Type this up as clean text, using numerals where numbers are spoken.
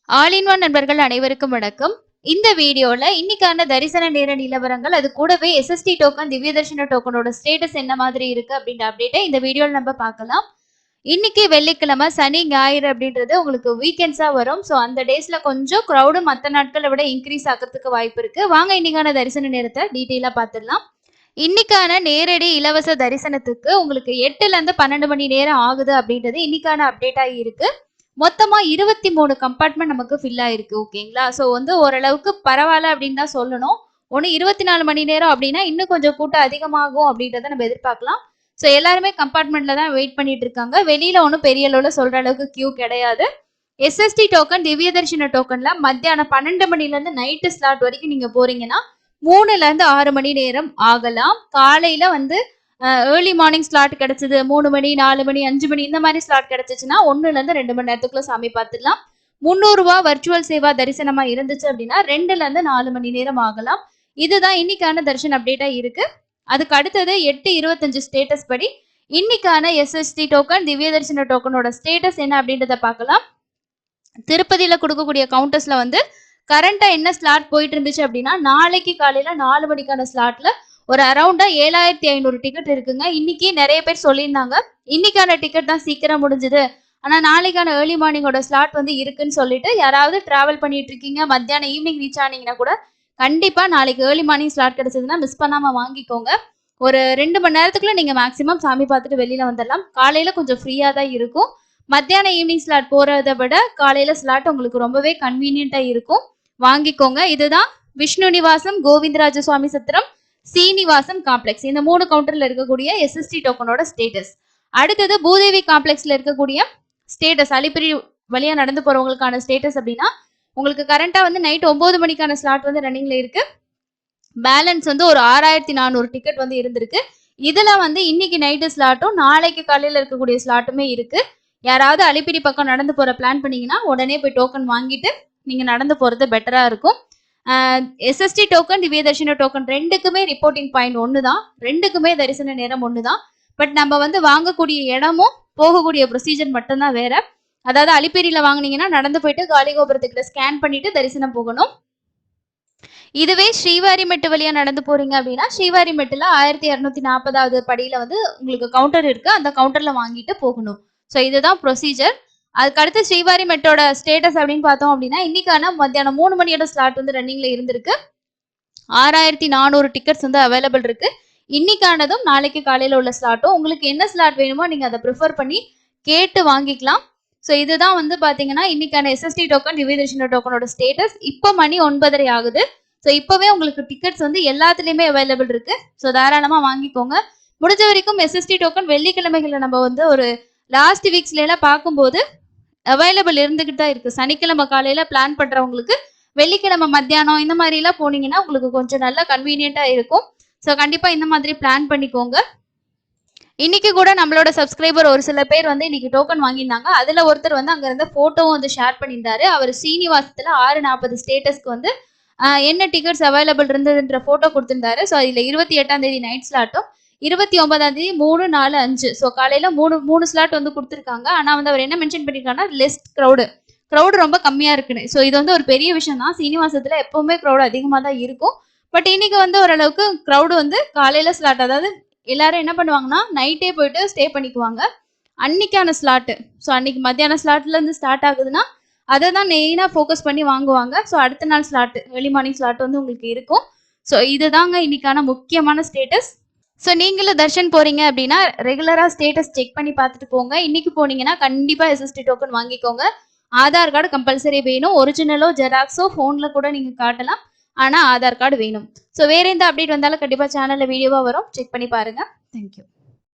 All in one நண்பர்கள் அனைவருக்கும் வணக்கம். இந்த வீடியோல இன்னைக்கான தரிசன நேர நிலவரங்கள், அது கூடவே எஸ்எஸ்டி டோக்கன், திவ்ய தர்ஷன டோக்கனோட ஸ்டேட்டஸ் என்ன மாதிரி இருக்கு அப்படின்ற அப்டேட்டை இந்த வீடியோல நம்ம பார்க்கலாம். இன்னைக்கு வெள்ளிக்கிழமை, சனி, ஞாயிறு அப்படின்றது உங்களுக்கு வீக்கெண்ட்ஸா வரும். ஸோ அந்த டேஸ்ல கொஞ்சம் க்ரௌடு மற்ற நாட்களை விட இன்க்ரீஸ் ஆகிறதுக்கு வாய்ப்பு இருக்கு. வாங்க இன்னைக்கான தரிசன நேரத்தை டீட்டெயிலா பார்த்துடலாம். இன்னைக்கான நேரடி இலவச தரிசனத்துக்கு உங்களுக்கு 8ல இருந்து 12 மணி நேரம் ஆகுது அப்படின்றது இன்னைக்கான அப்டேட்டா இருக்கு. மொத்தமா 23 கம்பார்ட்மெண்ட் நமக்கு ஃபில் ஆயிருக்கு. ஓகேங்களா? ஸோ வந்து ஓரளவுக்கு பரவாயில்ல அப்படின்னு தான் சொல்லணும். ஒன்று 24 மணி நேரம் அப்படின்னா இன்னும் கொஞ்சம் கூட்டம் அதிகமாகும் அப்படின்றத நம்ம எதிர்பார்க்கலாம். ஸோ எல்லாருமே கம்பார்ட்மெண்ட்ல தான் வெயிட் பண்ணிட்டு இருக்காங்க. வெளியில ஒன்றும் பெரிய அளவில் சொல்ற அளவுக்கு கியூ கிடையாது. எஸ்எஸ்டி டோக்கன், திவ்ய தர்ஷன டோக்கன்ல மத்தியானம் 12 மணிலேருந்து நைட்டு ஸ்லாட் வரைக்கும் நீங்க போறீங்கன்னா 3ல இருந்து 6 மணி நேரம் ஆகலாம். காலையில வந்து ஏர்லி மார்னிங் ஸ்லாட் கிடைச்சது 3 மணி, 4 மணி, 5 மணி இந்த மாதிரி ஸ்லாட் கிடைச்சிச்சுன்னா 1ல இருந்து 2 மணி நேரத்துக்குள்ள சாமி பார்த்துடலாம். 300 ரூபா வர்ச்சுவல் சேவா தரிசனமா இருந்துச்சு அப்படின்னா 2ல இருந்து 4 மணி நேரம் ஆகலாம். இதுதான் இன்னைக்கான தர்ஷன் அப்டேட்டா இருக்கு. அதுக்கு அடுத்தது 8:25 ஸ்டேட்டஸ் படி இன்னைக்கான எஸ்எஸ்டி டோக்கன், திவ்ய தர்ஷன டோக்கனோட ஸ்டேட்டஸ் என்ன அப்படின்றத பார்க்கலாம். திருப்பதியில கொடுக்கக்கூடிய கவுண்டர்ஸ்ல வந்து கரண்டா என்ன ஸ்லாட் போயிட்டு இருந்துச்சு அப்படின்னா, நாளைக்கு காலையில 4 மணிக்கான ஸ்லாட்ல ஒரு அரௌண்டா 7500 டிக்கெட் இருக்குங்க. இன்னைக்கு நிறைய பேர் சொல்லியிருந்தாங்க, இன்னைக்கான டிக்கெட் தான் சீக்கிரம் முடிஞ்சது, ஆனா நாளைக்கான ஏர்லி மார்னிங்கோட ஸ்லாட் வந்து இருக்குன்னு சொல்லிட்டு யாராவது டிராவல் பண்ணிட்டு இருக்கீங்க, மத்தியானம் ஈவினிங் ரீச் ஆனீங்கன்னா கூட கண்டிப்பா நாளைக்கு ஏர்லி மார்னிங் ஸ்லாட் கிடைச்சதுன்னா மிஸ் பண்ணாம வாங்கிக்கோங்க. ஒரு 2 மணி நேரத்துக்குள்ள நீங்க மேக்சிமம் சாமி பார்த்துட்டு வெளியில வந்துடலாம். காலையில கொஞ்சம் ஃப்ரீயா தான் இருக்கும். மத்தியானம் ஈவினிங் ஸ்லாட் போறதை விட காலையில ஸ்லாட் உங்களுக்கு ரொம்பவே கன்வீனியன்ட்டா இருக்கும். வாங்கிக்கோங்க. இதுதான் விஷ்ணு நிவாசம், கோவிந்தராஜ சுவாமி சத்திரம், சீனிவாசம் காம்ப்ளெக்ஸ், இந்த 3 கவுண்டர்ல இருக்கக்கூடிய எஸ்எஸ்டி டோக்கனோட ஸ்டேட்டஸ். அடுத்தது பூதேவி காம்ப்ளெக்ஸ்ல இருக்கக்கூடிய ஸ்டேட்டஸ், அலிப்பிரி வழியா நடந்து போறவங்களுக்கான ஸ்டேட்டஸ் அப்படின்னா உங்களுக்கு கரண்டா வந்து நைட் 9 மணிக்கான ஸ்லாட் வந்து ரன்னிங்ல இருக்கு. பேலன்ஸ் வந்து ஒரு 6400 டிக்கெட் வந்து இருந்திருக்கு. இதுல வந்து இன்னைக்கு நைட்டு ஸ்லாட்டும் நாளைக்கு காலையில இருக்கக்கூடிய ஸ்லாட்டுமே இருக்கு. யாராவது அலிப்பிரி பக்கம் நடந்து போற பிளான் பண்ணீங்கன்னா உடனே போய் டோக்கன் வாங்கிட்டு நீங்க நடந்து போறது பெட்டரா இருக்கும். எஸ்எஸ்டி டோக்கன், திவ்ய தர்ஷன டோக்கன் ரெண்டுக்குமே ரிப்போர்ட்டிங் பாயிண்ட் ஒண்ணுதான், ரெண்டுக்குமே தரிசன நேரம் ஒண்ணுதான். பட் நம்ம வந்து வாங்கக்கூடிய இடமும் போகக்கூடிய ப்ரொசீஜர் மட்டும்தான் வேற. அதாவது அலிப்பேரியில வாங்கினீங்கன்னா நடந்து போயிட்டு காலிகோபுரத்துக்கிட்ட ஸ்கேன் பண்ணிட்டு தரிசனம் போகணும். இதுவே ஸ்ரீவாரிமெட்டு வழியா நடந்து போறீங்க அப்படின்னா ஸ்ரீவாரிமெட்டுல 1240வது படியில வந்து உங்களுக்கு கவுண்டர் இருக்கு, அந்த கவுண்டர்ல வாங்கிட்டு போகணும். ஸோ இதுதான் ப்ரொசீஜர். அதுக்கடுத்து ஸ்ரீவாரிமெட்டோட ஸ்டேட்டஸ் அப்படின்னு பார்த்தோம் அப்படின்னா இன்னைக்கான மத்தியானம் 3 மணியோட ஸ்லாட் வந்து ரன்னிங்ல இருந்திருக்கு. 6400 டிக்கெட்ஸ் வந்து அவைலபிள் இருக்கு. இன்னைக்கானதும் நாளைக்கு காலையில உள்ள ஸ்லாட்டும் உங்களுக்கு என்ன ஸ்லாட் வேணுமோ நீங்க அதை ப்ரிஃபர் பண்ணி கேட்டு வாங்கிக்கலாம். ஸோ இதுதான் வந்து பாத்தீங்கன்னா இன்னைக்கான எஸ்எஸ்டி டோக்கன், திவ்ய தர்ஷன டோக்கனோட ஸ்டேட்டஸ். இப்போ மணி 9:30 ஆகுது. ஸோ இப்போவே உங்களுக்கு டிக்கெட்ஸ் வந்து எல்லாத்துலேயுமே அவைலபிள் இருக்கு. ஸோ தாராளமாக வாங்கிக்கோங்க. முடிஞ்ச வரைக்கும் எஸ்எஸ்டி டோக்கன் வெள்ளிக்கிழமைகளை நம்ம வந்து ஒரு லாஸ்ட் வீக்ஸ்ல எல்லாம் பார்க்கும்போது அவைலபிள் இருந்துகிட்டு தான் இருக்கு. சனிக்கிழமை காலையில பிளான் பண்றவங்களுக்கு வெள்ளிக்கிழமை மத்தியானம் இந்த மாதிரி எல்லாம் போனீங்கன்னா உங்களுக்கு கொஞ்சம் நல்லா கன்வீனியன்ட்டா இருக்கும். ஸோ கண்டிப்பா இந்த மாதிரி பிளான் பண்ணிக்கோங்க. இன்னைக்கு கூட நம்மளோட சப்ஸ்கிரைபர் ஒரு சில பேர் வந்து இன்னைக்கு டோக்கன் வாங்கியிருந்தாங்க. அதுல ஒருத்தர் வந்து அங்க இருந்த போட்டோவும் வந்து ஷேர் பண்ணியிருந்தாரு. அவர் சீனிவாசத்துல 6:40 ஸ்டேட்டஸ்க்கு வந்து என்ன டிக்கெட்ஸ் அவைலபிள் இருந்ததுன்ற போட்டோ கொடுத்திருந்தாரு. ஸோ இதுல 28ஆம் தேதி நைட் ஸ்லாட்டும் 29ஆம் தேதி 3, 4, 5 ஸோ காலையில மூணு ஸ்லாட் வந்து கொடுத்துருக்காங்க. ஆனா வந்து அவர் என்ன மென்ஷன் பண்ணிருக்காங்கன்னா லெஸ் க்ரௌடு ரொம்ப கம்மியா இருக்குன்னு. ஸோ இது வந்து ஒரு பெரிய விஷயம் தான். சீனிவாசத்துல எப்பவுமே க்ரௌடு அதிகமா தான் இருக்கும். பட் இன்னைக்கு வந்து ஓரளவுக்கு க்ரௌடு வந்து காலையில ஸ்லாட், அதாவது எல்லாரும் என்ன பண்ணுவாங்கன்னா நைட்டே போயிட்டு ஸ்டே பண்ணிக்குவாங்க அன்னைக்கான ஸ்லாட்டு. ஸோ அன்னைக்கு மத்தியான ஸ்லாட்ல இருந்து ஸ்டார்ட் ஆகுதுன்னா அதை தான் மெயினாக ஃபோக்கஸ் பண்ணி வாங்குவாங்க. ஸோ அடுத்த நாள் ஸ்லாட்டு, ஏர்லி மார்னிங் ஸ்லாட் வந்து உங்களுக்கு இருக்கும். ஸோ இதுதாங்க இன்னைக்கான முக்கியமான ஸ்டேட்டஸ். ஸோ நீங்களும் தர்ஷன் போறீங்க அப்படின்னா ரெகுலராக ஸ்டேட்டஸ் செக் பண்ணி பார்த்துட்டு போங்க. இன்னைக்கு போனீங்கன்னா கண்டிப்பாக எஸ்எஸ்டி டோக்கன் வாங்கிக்கோங்க. ஆதார் கார்டு கம்பல்சரி வேணும். ஒரிஜினலோ ஜெராக்ஸோ ஃபோனில் கூட நீங்கள் காட்டலாம், ஆனால் ஆதார் கார்டு வேணும். ஸோ வேற எந்த அப்டேட் வந்தாலும் கண்டிப்பாக சேனலில் வீடியோவாக வரும், செக் பண்ணி பாருங்கள். தேங்க்யூ.